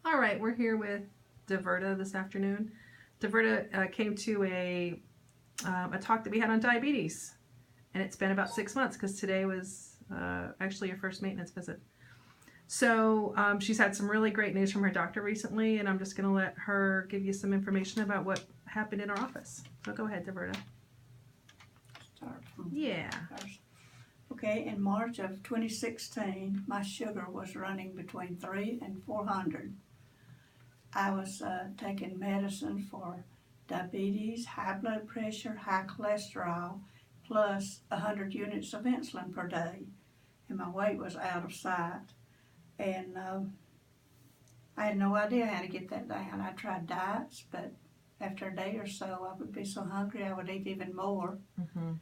All right, we're here with Diverta this afternoon. Diverta came to a talk that we had on diabetes, and it's been about 6 months because today was actually your first maintenance visit. So she's had some really great news from her doctor recently, and I'm just going to let her give you some information about what happened in our office. So go ahead, Diverta. Start from Yeah. first. Okay, in March of 2016, my sugar was running between 300 and 400. I was taking medicine for diabetes, high blood pressure, high cholesterol, plus 100 units of insulin per day, and my weight was out of sight. And I had no idea how to get that down. I tried diets, but after a day or so, I would be so hungry I would eat even more. Mm-hmm.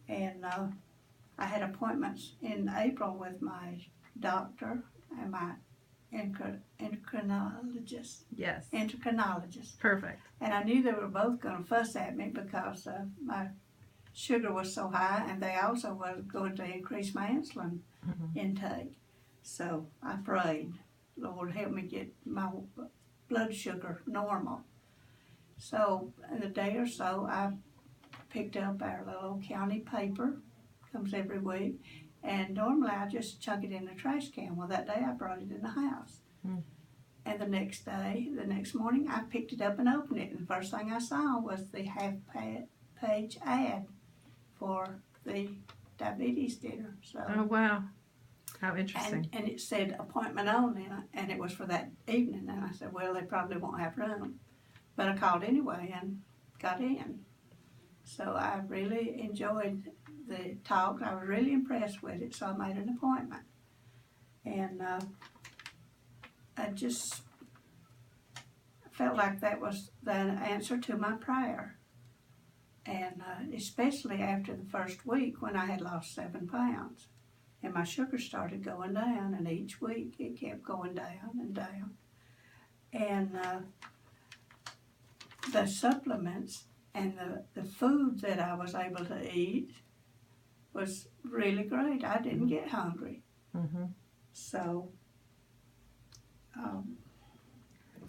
And I had appointments in April with my doctor and my endocrinologist. Yes. Endocrinologist. Perfect. And I knew they were both going to fuss at me because my sugar was so high, and they also were going to increase my insulin intake. So I prayed, Lord, help me get my blood sugar normal. So in a day or so, I picked up our little county paper, comes every week, and normally I just chuck it in the trash can. Well, that day I brought it in the house. And the next morning, I picked it up and opened it, and the first thing I saw was the half-page ad for the diabetes dinner. So, oh, wow. How interesting. and it said appointment only, and it was for that evening. And I said, well, they probably won't have room. But I called anyway and got in. So I really enjoyed the talk. I was really impressed with it, so I made an appointment. And I just felt like that was the answer to my prayer. And especially after the first week when I had lost 7 pounds. And my sugar started going down, and each week it kept going down and down. And the supplements and the food that I was able to eat was really great. I didn't get hungry. Mm-hmm. So,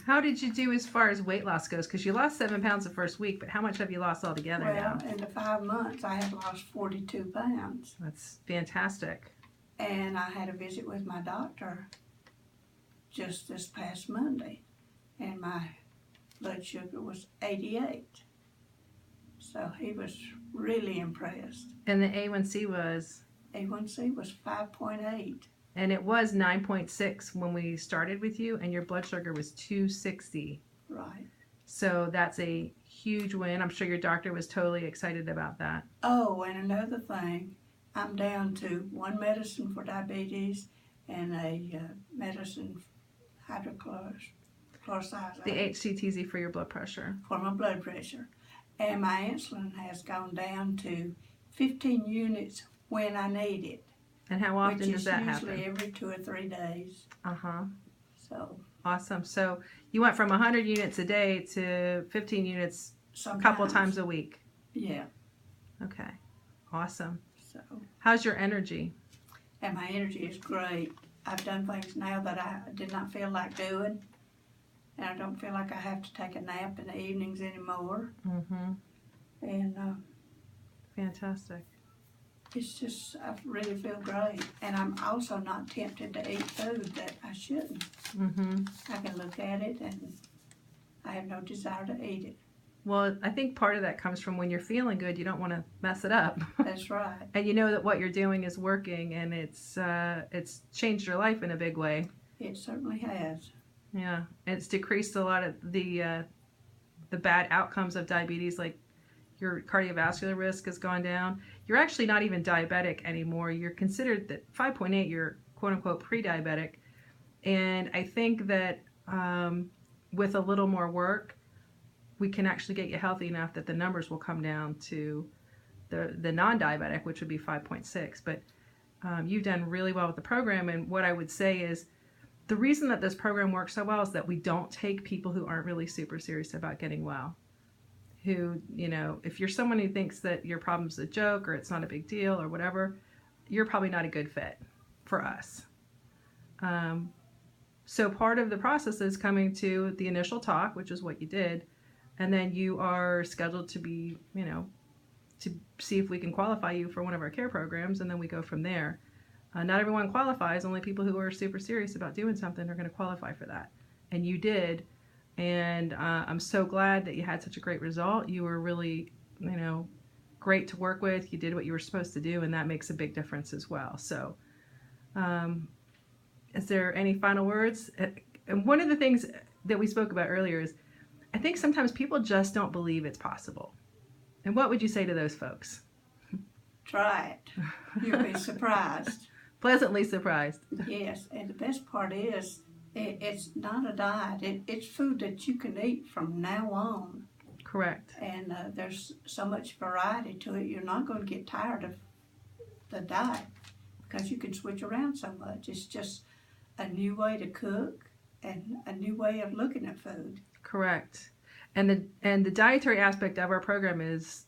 how did you do as far as weight loss goes? Because you lost 7 pounds the first week, but how much have you lost altogether now? well, in the 5 months, I had lost 42 pounds. That's fantastic. And I had a visit with my doctor just this past Monday, and my blood sugar was 88. So he was really impressed. And the A1C was? A1C was 5.8. And it was 9.6 when we started with you, and your blood sugar was 260. Right. So that's a huge win. I'm sure your doctor was totally excited about that. Oh, and another thing, I'm down to 1 medicine for diabetes and a medicine hydrochloride. The HCTZ for your blood pressure. For my blood pressure. And my insulin has gone down to 15 units when I need it. And how often does that happen? Usually every 2 or 3 days. Uh-huh. So. Awesome. So you went from 100 units a day to 15 units a couple times a week. Yeah. Okay. Awesome. So. How's your energy? And my energy is great. I've done things now that I did not feel like doing. And I don't feel like I have to take a nap in the evenings anymore. Mm-hmm. And fantastic. It's just, I really feel great. And I'm also not tempted to eat food that I shouldn't. Mm-hmm. I can look at it and I have no desire to eat it. Well, I think part of that comes from when you're feeling good, you don't want to mess it up. That's right. And you know that what you're doing is working, and it's changed your life in a big way. It certainly has. Yeah, it's decreased a lot of the bad outcomes of diabetes, like your cardiovascular risk has gone down. You're actually not even diabetic anymore. You're considered that 5.8, you're quote-unquote pre-diabetic. And I think that with a little more work, we can actually get you healthy enough that the numbers will come down to the non-diabetic, which would be 5.6. But you've done really well with the program, and what I would say is the reason that this program works so well is that we don't take people who aren't really super serious about getting well. Who, you know, if you're someone who thinks that your problem's a joke or it's not a big deal or whatever, you're probably not a good fit for us. So part of the process is coming to the initial talk, which is what you did, and then you are scheduled to be, to see if we can qualify you for one of our care programs, and then we go from there. Not everyone qualifies. Only people who are super serious about doing something are going to qualify for that. And you did. And I'm so glad that you had such a great result. You were really, great to work with. You did what you were supposed to do, and that makes a big difference as well. So, is there any final words? And one of the things that we spoke about earlier is I think sometimes people just don't believe it's possible. And what would you say to those folks? Try it. You'll be surprised. Pleasantly surprised. Yes, and the best part is it's not a diet. It's food that you can eat from now on. Correct. And there's so much variety to it. You're not going to get tired of the diet because you can switch around so much. It's just a new way to cook and a new way of looking at food. Correct. And the dietary aspect of our program is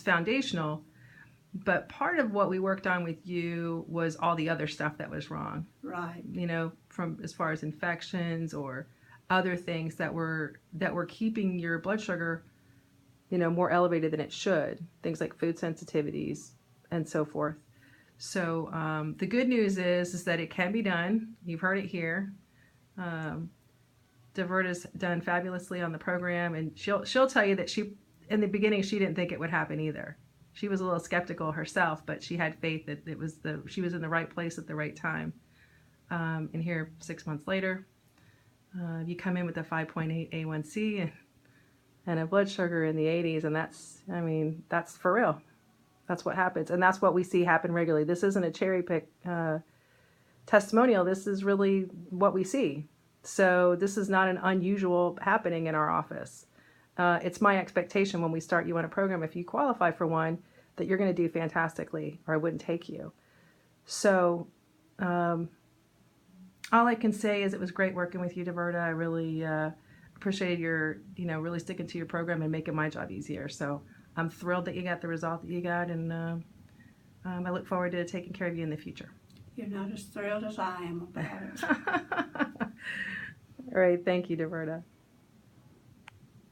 foundational. But part of what we worked on with you was all the other stuff that was wrong. Right. From as far as infections or other things that were keeping your blood sugar, more elevated than it should. Things like food sensitivities and so forth. So the good news is that it can be done. You've heard it here. Diverta's done fabulously on the program, and she'll tell you that in the beginning she didn't think it would happen either. She was a little skeptical herself, but she had faith that she was in the right place at the right time. And here, 6 months later, you come in with a 5.8 A1C and a blood sugar in the 80s, and that's for real. That's what happens, and that's what we see happen regularly. This isn't a cherry pick testimonial. This is really what we see. So this is not an unusual happening in our office. It's my expectation when we start you on a program, if you qualify for one, that you're going to do fantastically, or I wouldn't take you. So all I can say is it was great working with you, Diverta. I really appreciated your, really sticking to your program and making my job easier. So I'm thrilled that you got the result that you got, and I look forward to taking care of you in the future. You're not as thrilled as I am about it. All right. Thank you, Diverta.